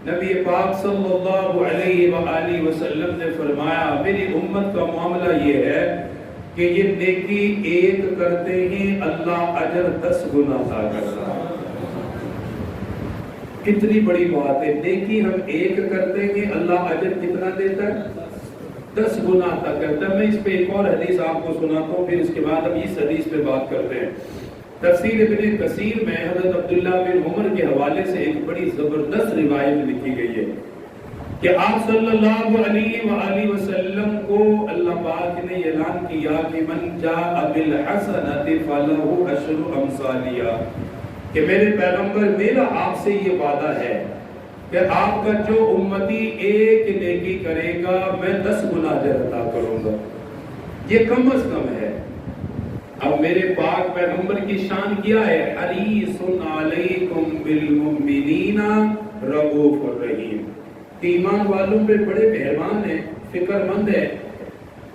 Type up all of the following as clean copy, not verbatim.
نبی پاک صلی اللہ علیہ وآلہ وسلم نے فرمایا میری امت کا معاملہ یہ ہے کہ یہ نیکی ایک کرتے ہی اللہ اجر 10 گنا عطا کرتا ہے۔ کتنی بڑی بات ہے، نیکی ہم ایک کرتے ہیں اللہ اجر کتنا دیتا ہے؟ 10 گنا عطا کرتا ہے۔ میں اس پہ ایک اور حدیث آپ کو سناتا ہوں، پھر اس کے بعد ہم اس حدیث پہ بات کرتے ہیں۔ تفسیر ابن کثیر میں حضرت عبداللہ بن عمر کے حوالے سے ایک بڑی زبردست روایت لکھی گئی ہے کہ آپ صلی اللہ علیہ وآلہ وسلم کو اللہ پاک نے اعلان کیا کہ من جاء بالحسنۃ فلہ عشر امثالہا، کہ میرے پیغمبر میرا آپ سے یہ وعدہ ہے کہ آپ کا جو امتی ایک نیکی کرے گا میں 10 گنا اجر عطا کروں گا۔ یہ کم از کم ہے۔ اب میرے پاک پیغمبر کی شان کیا ہے؟ حریص علیکم بالمؤمنین رؤوف الرحیم، ایمان والوں پہ بڑے مہربان ہیں، فکر مند ہے۔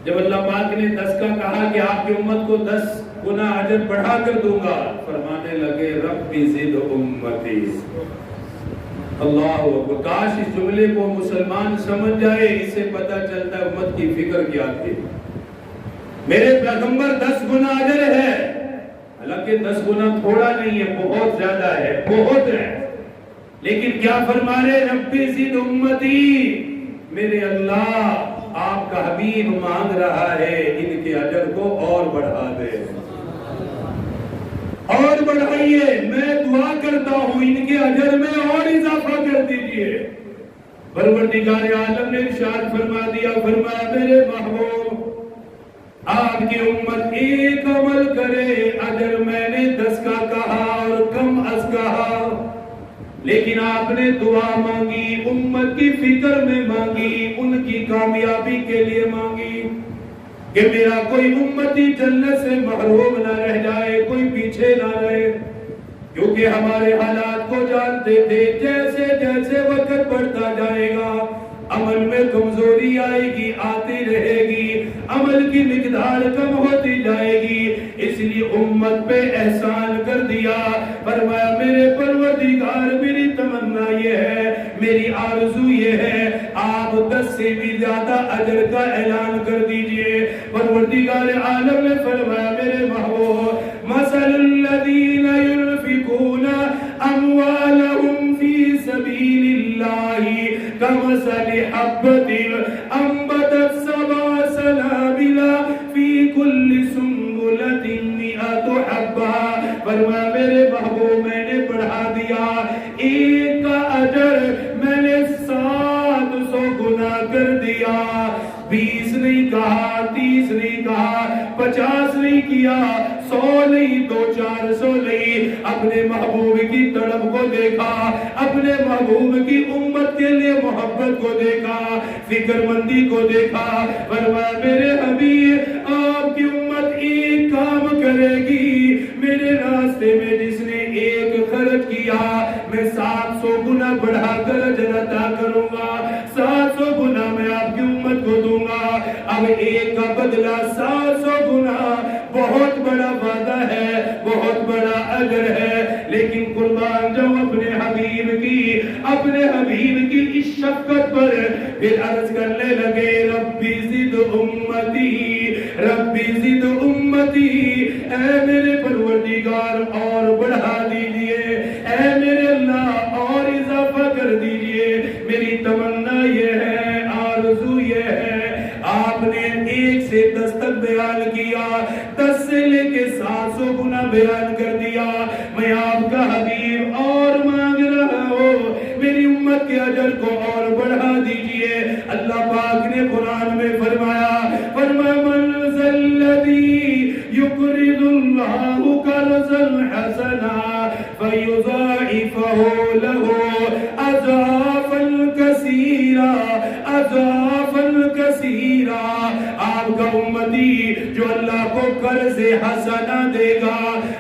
جب اللہ پاک نے 10 کا کہا کہ آپ کی امت کو 10 گنا اجر بڑھا کر دوں گا، فرمانے لگے رب زد امتی۔ اللہ اکبر، کاش اس جملے کو مسلمان سمجھ جائے، اس سے پتہ چلتا ہے امت کی فکر کیا تھی۔ میرے پیغمبر 10 گنا اجر ہے، حالانکہ 10 گنا تھوڑا نہیں ہے، بہت زیادہ ہے، بہت ہے، لیکن کیا فرما رہے؟ رب زد امتی، میرے اللہ آپ کا حبیب مانگ رہا ہے ان کے اجر کو اور بڑھا دے، اور بڑھائیے، میں دعا کرتا ہوں ان کے اجر میں اور اضافہ کر دیجئے۔ پروردگار عالم نے ارشاد فرما دیا، فرمایا میرے محبوب آپ کی امت ایک عمل کرے، اجر میں نے 10 کا کہا اور کم از کہا، لیکن آپ نے دعا مانگی، امت کی فکر میں مانگی، ان کی کامیابی کے لیے مانگی کہ میرا کوئی امتی جنت سے محروم نہ رہ جائے، کوئی پیچھے نہ رہے، کیونکہ ہمارے حالات کو جانتے تھے جیسے جیسے وقت بڑھتا جائے گا عمل میں کمزوری آئے گی، آتی رہے گی، عمل کی مقدار کم ہوتی جائے گی، اس لیے امت پہ احسان کر دیا۔ فرمایا میرے پروردگار میری تمنا یہ ہے، میری آرزو یہ ہے، آپ 10 سے بھی زیادہ اجر کا اعلان کر دیجئے۔ پروردگار عالم نے فرمایا میرے محبوب مثل الذین ينفقون اموالهم فی سبیل اللہ کمثل حبۃ انبتت 7 سنابل فی کل سنبلۃ 100 حبۃ۔ فرمایا میرے محبوب میں نے بڑھا دیا، ایک کا اجر میں نے 700 گنا کر دیا، 20 نہیں کہا، 30 نہیں کہا، 50 نہیں کیا، 100 نہیں تو 400 نہیں۔ اپنے محبوب کی طرف کو دیکھا، اپنے محبوب کی امت کے لیے محبت کو دیکھا، فکر مندی کو دیکھا۔ فرمایا میرے حبیب آپ کی امت ایک کام کرے گی، میرے راستے میں جس نے ایک خرچ کیا میں 700 گنا بڑھا کر اجر عطا کروں گا، 700 گنا میں آپ کی امت کو دوں گا۔ اب ایک کا بدلہ 700 گنا، بہت بڑا وعدہ ہے، بہت بڑا اجر ہے، لیکن قربان جاؤں اپنے حبیب کی اس شفقت پر پھر عرض کرنے لگے ربی زد امتی، ربی زد امتی، اے میرے پروردگار اور بڑھا دیجئے، اے میرے اللہ اور اضافہ کر دیجئے۔ میری تمنا یہ ہے، آرزو یہ ہے، آپ نے 1 سے 10 تک بیان کیا، 10 سے لے کے 700 گنا بیان کر دیا، میں آپ کا حبیب اور مانگ رہا ہوں، میری امت کے اجر کو اور بڑھا دیجئے۔ اللہ پاک نے قرآن میں فرمایا من ذا الذی یقرض اللہ قرضا حسنا فیضاعفہ لہ اضعافا کثیرا، اضعافا کثیرا۔ آپ کا امتی جو اللہ کو قرض حسنہ دے گا،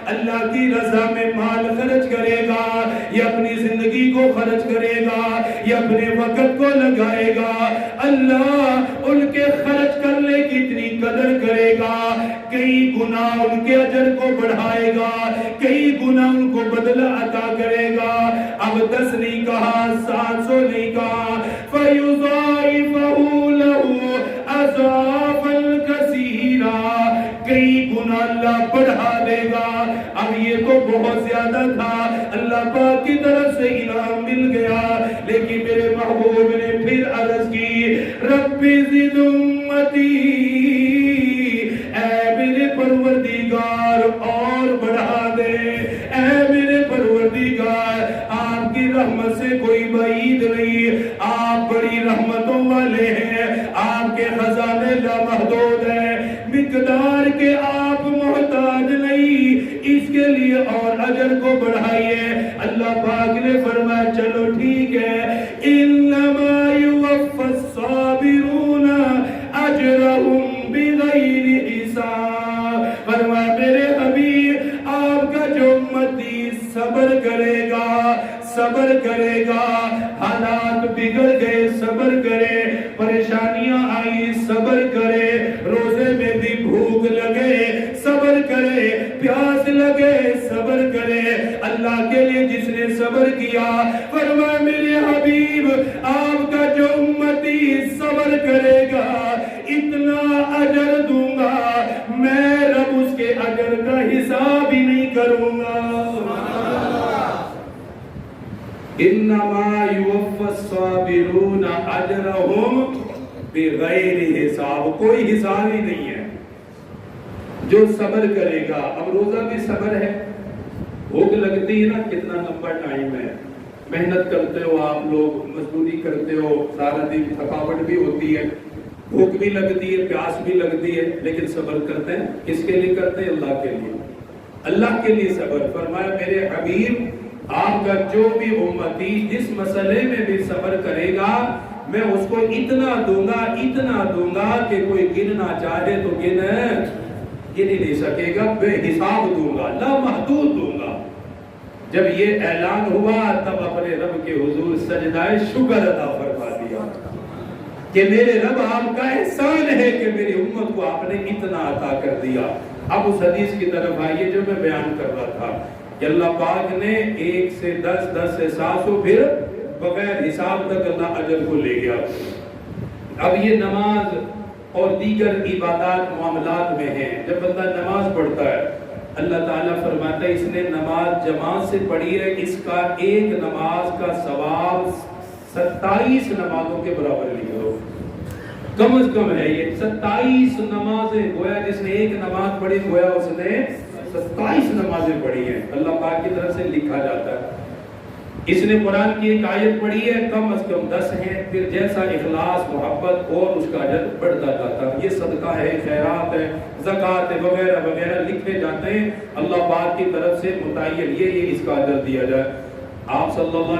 اللہ کی رضا میں مال خرچ کرے گا، یا اپنی زندگی کو خرچ کرے گا، یا اپنے وقت کو لگائے گا، اللہ ان کے خرچ کرنے کی اتنی قدر کرے گا کہ کئی گنا ان کے اجر کو بڑھائے گا، کئی گنا ان کو بدلہ عطا کرے گا۔ اب 10 نہیں کہا، 700 نہیں کہا، فَيُضَاعِفَهُ لَهُ أَضْعَافًا كَثِيرًا، کئی گنا اللہ بڑھا دے گا۔ اب یہ تو بہت زیادہ تھا، اللہ پاک کی طرف سے انعام مل گیا، لیکن میرے محبوب نے پھر عرض کی، رب زد امتی، اے میرے پروردگار اور بڑھا دے، اے میرے پروردگار، آپ کی رحمت سے کوئی بعید نہیں، آپ بڑی رحمتوں والے ہیں، آپ کے خزانے لامحدود ہیں، مقدار کے آپ محتاج نہیں، اس کے لیے اور اجر کو بڑھائیے۔ اللہ پاک نے فرمایا چلو ٹھیک ہے، انما یوفی الصابرون اجرهم بغیر حساب، فرمایا میرے حبیب آپ کا جو امتی صبر کرے گا، صبر کرے گا، حالات بگڑ گئے صبر کرے، پریشانیاں آئی صبر کرے، روزے میں بھی بھوک لگے صبر کرے، پیاس لگے صبر کرے، اللہ کے لیے جس نے صبر کیا، فرمایا میرے حبیب آپ کا جو امتی صبر کرے گا اتنا اجر دوں گا، میں رب اس کے اجر کا حساب ہی نہیں کروں گا۔ انما یوفی الصابرون اجرهم بغیر حساب، کوئی حساب ہی نہیں ہے جو صبر کرے گا۔ اب روزہ بھی صبر ہے، بھوک لگتی ہے نا، کتنا لمبا ٹائم ہے، محنت کرتے ہو آپ لوگ، مزدوری کرتے ہو، سارا دن تھکاوٹ بھی ہوتی ہے، بھوک بھی لگتی ہے، پیاس بھی لگتی ہے، لیکن صبر کرتے ہیں، کس کے لیے کرتے ہیں؟ اللہ کے لیے، اللہ کے لیے صبر۔ فرمایا میرے حبیب آپ کا جو بھی امتی جس مسئلے میں بھی صبر کرے گا میں اس کو اتنا دوں گا، اتنا دوں گا کہ کوئی گننا چاہے تو گن ہی نہیں سکے گا، بے حساب دوں گا، لا محدود دوں گا۔ جب یہ اعلان ہوا تب اپنے رب کے حضور سجدہ شکر ادا فرما دیا کہ میرے رب آپ کا احسان ہے کہ میری امت کو آپ نے اتنا عطا کر دیا۔ اب اس حدیث کی طرف آئیے جو میں بیان کر رہا تھا کہ اللہ پاک نے 1 سے 10، 10 سے 700، پھر بغیر حساب تک اللہ اجر کو لے گیا۔ اب یہ نماز اور دیگر عبادات معاملات میں ہیں، جب بندہ نماز پڑھتا ہے اللہ تعالیٰ فرماتا ہے اس نے نماز جماعت سے پڑھی ہے، اس کا ایک نماز کا ثواب 27 نمازوں کے برابر لکھ دو۔ کم از کم ہے یہ 27 نمازیں، گویا جس نے ایک نماز پڑھی گویا اس نے 27 نمازیں پڑھی ہیں، اللہ پاک کی طرف سے لکھا جاتا ہے۔ اس نے قرآن کی ایک آیت پڑھی ہے، کم از کم 10 ہیں، پھر جیسا اخلاص محبت اور اس کا اجر بڑھتا جاتا ہے۔ یہ صدقہ ہے، خیرات ہے، زکوٰۃ ہے، وغیرہ وغیرہ لکھے جاتے ہیں، اللہ پاک کی طرف سے متعین یہ اس کا اجر دیا جائے۔ آپ صلی اللہ